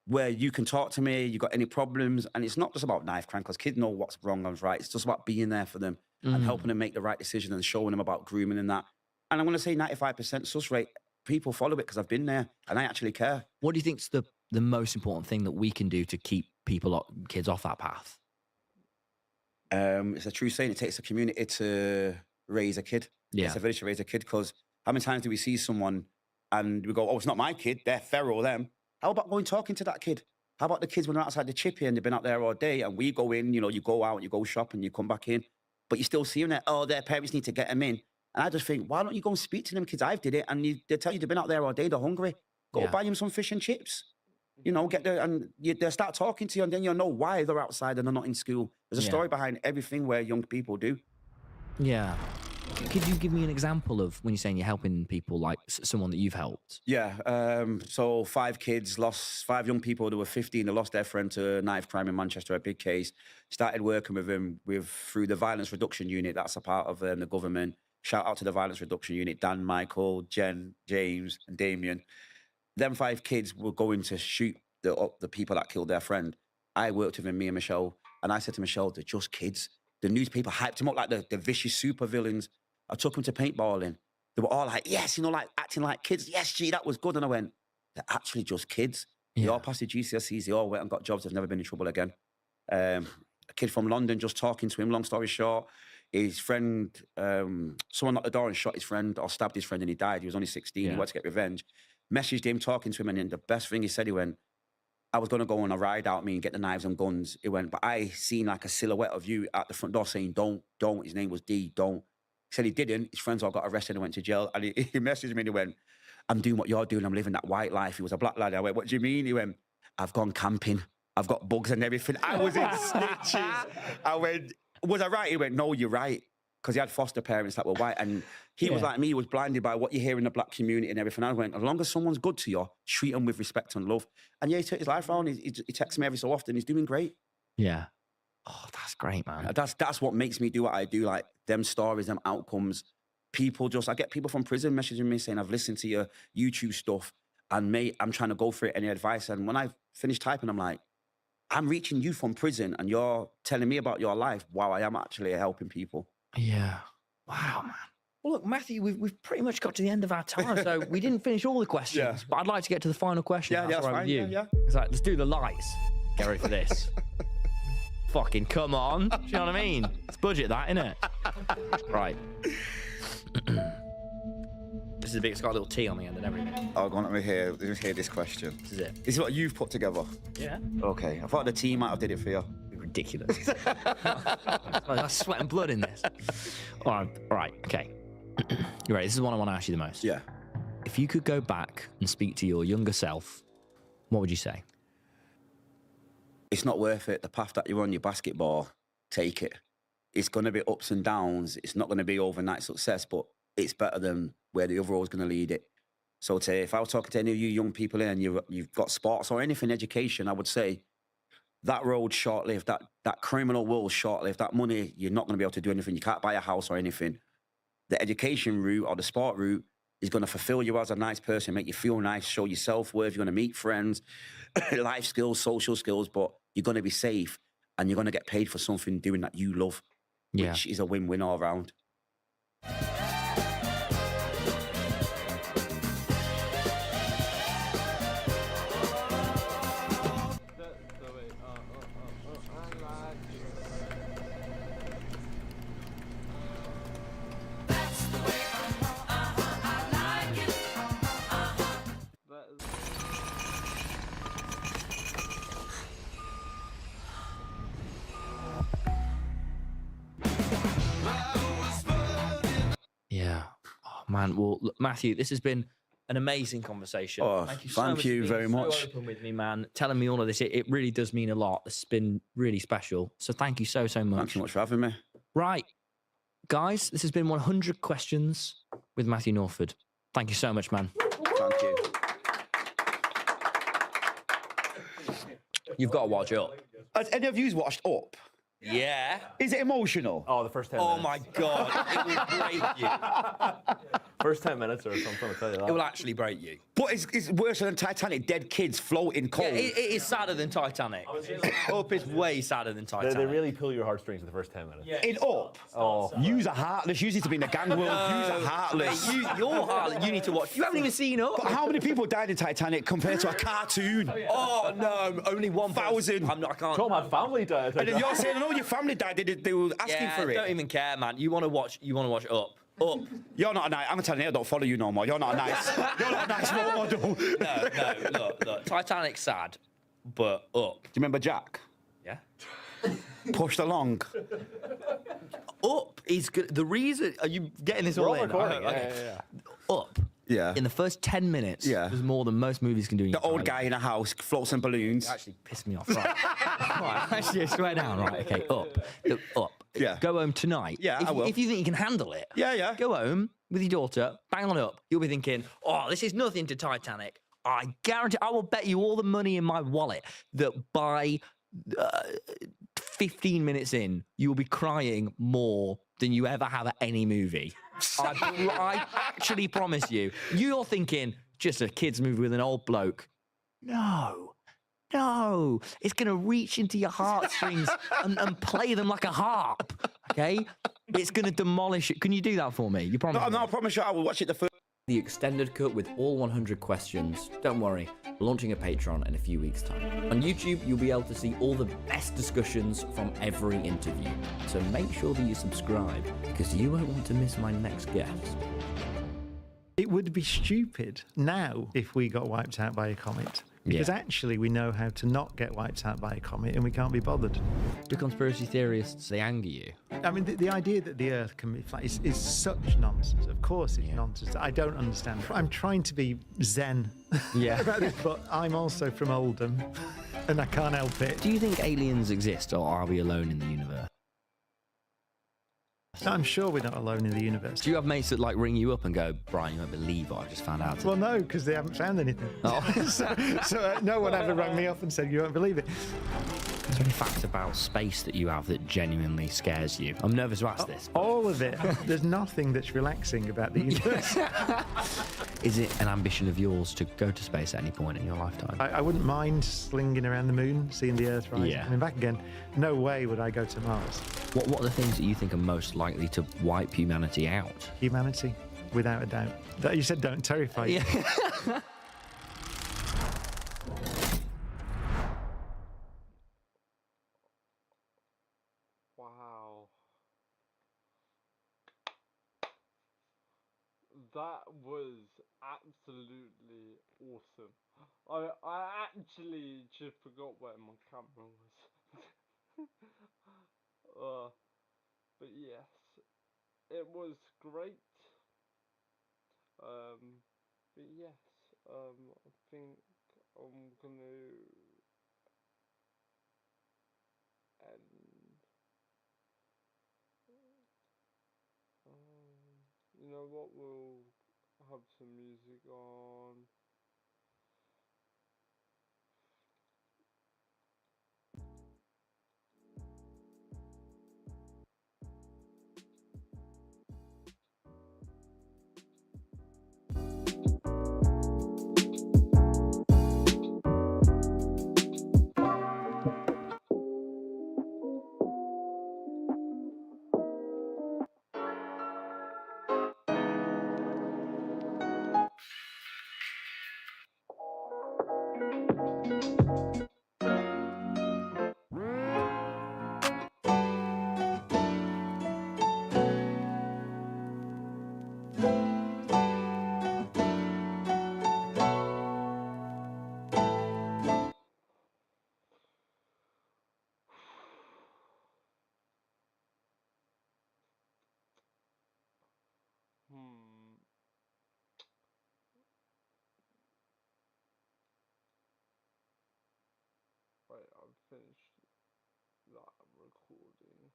where you can talk to me, you got any problems, and it's not just about knife crime, because kids know what's wrong and right. It's just about being there for them and helping them make the right decision and showing them about grooming and that. And I'm going to say 95% sus rate. People follow it because I've been there and I actually care. What do you think's the most important thing that we can do to keep kids off that path? It's a true saying. It takes a community to raise a kid. Yeah. It's a village to raise a kid, because how many times do we see someone and we go, oh, it's not my kid, they're feral, them. How about going talking to that kid? How about the kids when they're outside the chippy and they've been out there all day and we go in, you go out, you go shop and you come back in, but you still see them there, oh, their parents need to get them in. And I just think, why don't you go and speak to them kids? I've did it, and they tell you they've been out there all day, they're hungry. Go buy them some fish and chips. Get there, and they'll start talking to you, and then you'll know why they're outside and they're not in school. There's a story behind everything where young people do. Yeah. Could you give me an example of when you're saying you're helping people, like someone that you've helped? Yeah. So 5 kids lost, 5 young people that were 15, they lost their friend to a knife crime in Manchester, a big case. Started working with them through the Violence Reduction Unit. That's a part of the government. Shout out to the Violence Reduction Unit, Dan, Michael, Jen, James, and Damien. Them 5 kids were going to shoot the people that killed their friend. I worked with him, me and Michelle, and I said to Michelle, they're just kids. The newspaper hyped them up like the vicious super villains. I took them to paintballing. They were all like, yes, you know, like acting like kids. Yes, gee, that was good. And I went, they're actually just kids. They all passed the GCSEs. They all went and got jobs. They've never been in trouble again. A kid from London, just talking to him, long story short, his friend, someone knocked the door and shot his friend or stabbed his friend and he died. He was only 16. He wanted to get revenge. Messaged him, talking to him. And then the best thing he said, he went, I was going to go on a ride out me and get the knives and guns. He went, but I seen like a silhouette of you at the front door saying, don't. His name was D, don't. He said he didn't. His friends all got arrested and went to jail. And he messaged me and he went, I'm doing what you're doing. I'm living that white life. He was a black lad. I went, what do you mean? He went, I've gone camping. I've got bugs and everything. I was in stitches. I went, was I right? He went, no, you're right. Because he had foster parents that were white. And he was like me. He was blinded by what you hear in the black community and everything. I went, as long as someone's good to you, treat them with respect and love. And yeah, he took his life around. He texts me every so often. He's doing great. Yeah. Oh, that's great, man. That's what makes me do what I do. Like them stories, them outcomes. People I get people from prison messaging me saying, I've listened to your YouTube stuff and mate, I'm trying to go for it. Any advice? And when I finish typing, I'm like, I'm reaching you from prison and you're telling me about your life. Wow, I am actually helping people. Yeah. Wow, man. Well, look, Matthew, we've pretty much got to the end of our time, so we didn't finish all the questions, but I'd like to get to the final question. Yeah, that's all right fine. with you. Yeah. It's like, let's do the lights. Get ready for this. Fucking come on. Do you know what I mean? It's budget, that, innit? Right. This is a big, it's got a little T on the end and everything. Oh, go on, let me hear this question. This is it. This is what you've put together. Yeah. Okay. I thought the team might have did it for you. Ridiculous. That's sweat and blood in this. All right, okay. You're right, this is the one I want to ask you the most. Yeah. If you could go back and speak to your younger self, what would you say? It's not worth it. The path that you're on, your basketball, take it. It's going to be ups and downs. It's not going to be overnight success, but it's better than where the other road is going to lead it. So if I was talking to any of you young people and you've got sports or anything, education, I would say that road short-lived, that criminal world short-lived, that money, you're not going to be able to do anything. You can't buy a house or anything. The education route or the sport route is going to fulfill you as a nice person, make you feel nice, show you self-worth. You're going to meet friends, life skills, social skills, but you're going to be safe and you're going to get paid for something doing that you love, which is a win-win all around. Yeah. Oh, man. Well, look, Matthew, this has been an amazing conversation. Oh, thank you so much for being very much. so open with me, man. Telling me all of this. It really does mean a lot. This has been really special. So thank you so much. Thanks so much for having me. Right. Guys, this has been 100 Questions with Matthew Norford. Thank you so much, man. Thank you. You've got to watch Up. Has any of you watched Up? Yeah. Is it emotional? Oh, the first 10 Oh minutes. my God. It will break you. First 10 minutes or something, I'll tell you that. It will actually break you. But it's worse than Titanic, dead kids floating cold. Yeah, it is sadder than Titanic. Up is way sadder than Titanic. They really pull your heartstrings in the first 10 minutes. In Up, use a heartless. You need to be in the gang world. Use a heartless. Mate, you're heartless. You need to watch. You haven't even seen Up. But how many people died in Titanic compared to a cartoon? Oh no, only 1,000. I can't. Tom had family died. And then you're saying, no, your family died. They were asking for it. Don't even care, man. You want to watch Up. Up. You're not a nice. I'm telling you, I don't follow you no more. You're not a nice. You're not a nice role model. No. Look. Titanic's sad, but Up. Do you remember Jack? Yeah. Pushed along. Up is good. The reason are you getting this all in? Recording. Okay. Up. Yeah. In the first 10 minutes, was more than most movies can do. The old guy in a house floats some balloons. It actually pissed me off. Right. Right. Actually, swear down. Right. Okay. Up. Yeah. Go home tonight. Yeah, if, I will. If you think you can handle it. Yeah. Go home with your daughter, bang on Up. You'll be thinking, oh, this is nothing to Titanic. I guarantee, I will bet you all the money in my wallet that by 15 minutes in, you will be crying more than you ever have at any movie. I actually promise you. You're thinking, just a kid's movie with an old bloke. No, it's going to reach into your heartstrings and play them like a harp, okay? It's going to demolish it. Can you do that for me? You promise? No, I promise you, I will watch it the first. The extended cut with all 100 questions. Don't worry, we're launching a Patreon in a few weeks' time. On YouTube, you'll be able to see all the best discussions from every interview. So make sure that you subscribe, because you won't want to miss my next guest. It would be stupid now if we got wiped out by a comet. Because actually we know how to not get wiped out by a comet and we can't be bothered. Do conspiracy theorists, they anger you? I mean, the idea that the Earth can be flat is such nonsense. Of course it's nonsense. I don't understand. I'm trying to be zen about this, but I'm also from Oldham and I can't help it. Do you think aliens exist, or are we alone in the universe? I'm sure we're not alone in the universe. Do you have mates that like ring you up and go, Brian, you won't believe what I just found out? Well, no, because they haven't found anything. Oh. so no one ever rang me up and said, you won't believe it. Is there any facts about space that you have that genuinely scares you? I'm nervous to ask this. All of it. There's nothing that's relaxing about the universe. Is it an ambition of yours to go to space at any point in your lifetime? I wouldn't mind slinging around the moon, seeing the Earth rise, and back again. No way would I go to Mars. What are the things that you think are most likely to wipe humanity out? Humanity, without a doubt. You said don't terrify you. Yeah. Wow. That was absolutely awesome. I actually just forgot where my camera was. But yes, it was great. But yes, I think I'm gonna end. You know what? We'll have some music on. Right, I've finished that recording.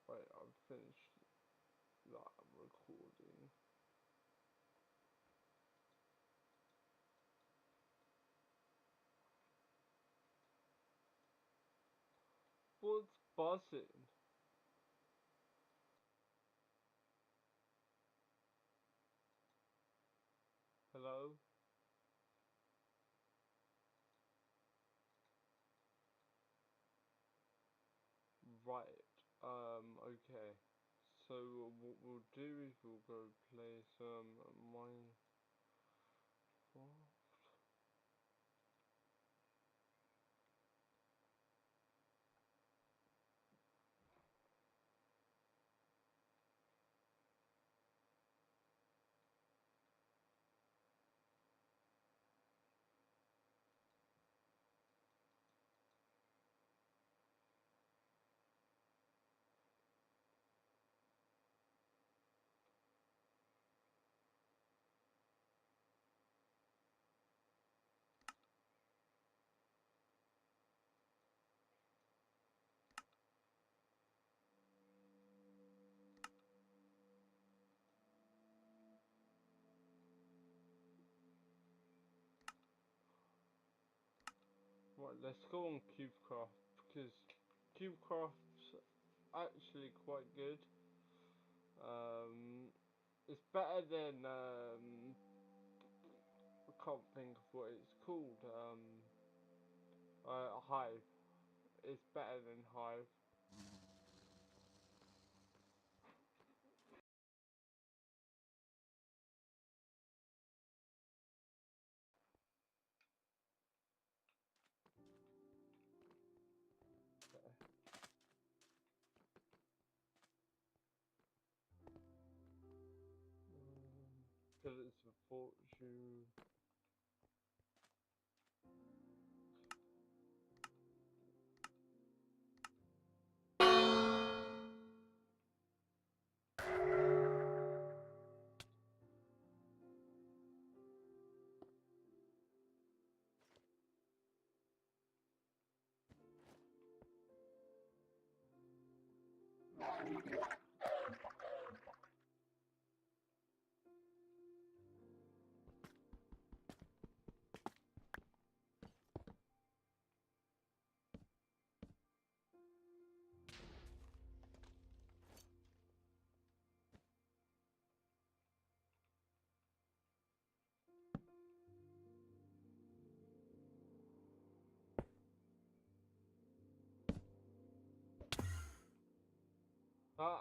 Right, I've finished that recording. What's buzzing? Hello? Right, okay. So what we'll do is we'll go play some Minecraft. Right, let's go on CubeCraft because CubeCraft's actually quite good. It's better than I can't think of what it's called. Hive. It's better than Hive. Because it's a fortune. Ah.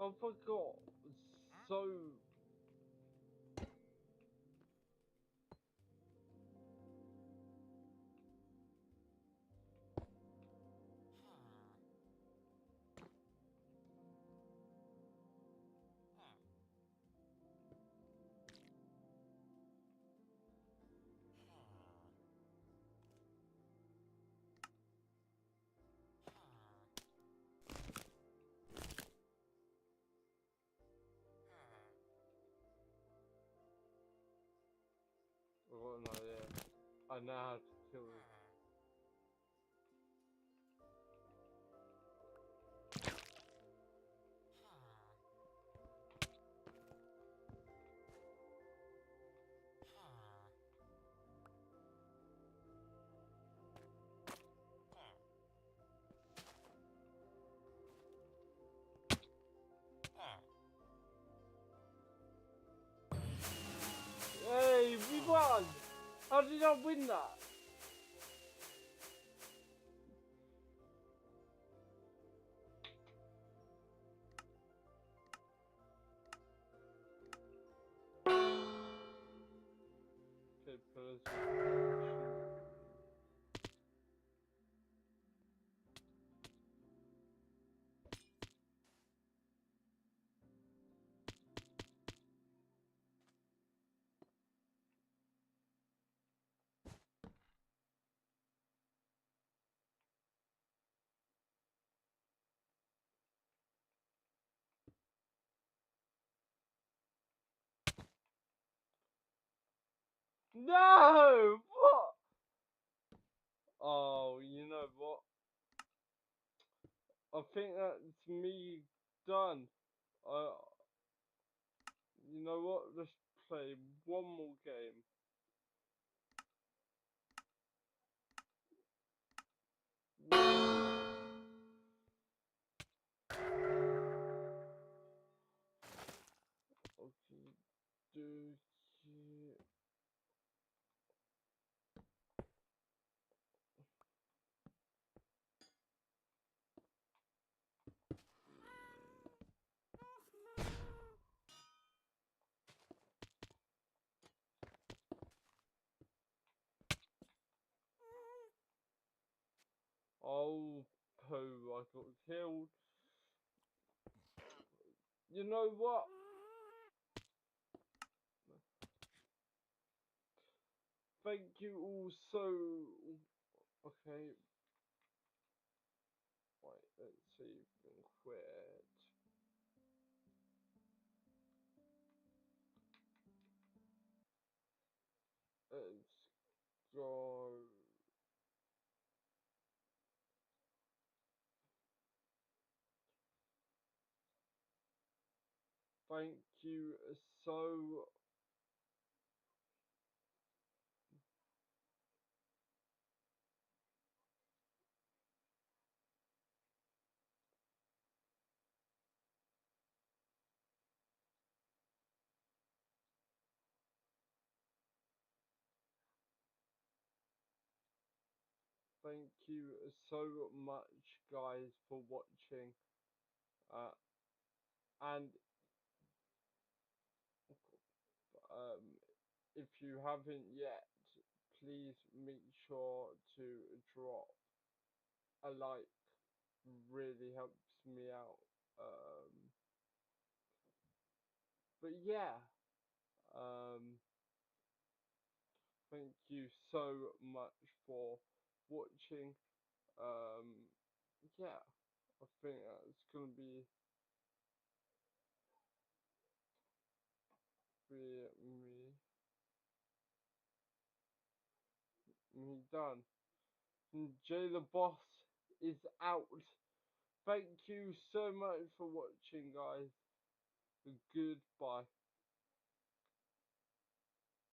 I forgot. So. Oh no, yeah. I know how to kill it. Hey, we won! How did I win that? Okay, no! What? Oh, you know what? I think that's me done. You know what? Let's play one more game. Okay, do you... Oh, poo, I got killed. You know what? Thank you all so... Okay. Wait, let's see if we can quit. Let's go. Thank you so... Thank you so much, guys, for watching. And if you haven't yet, please make sure to drop a like. Really helps me out. But yeah, thank you so much for watching. Yeah, I think that's gonna be me done. Jay the Boss is out. Thank you so much for watching, guys. Goodbye.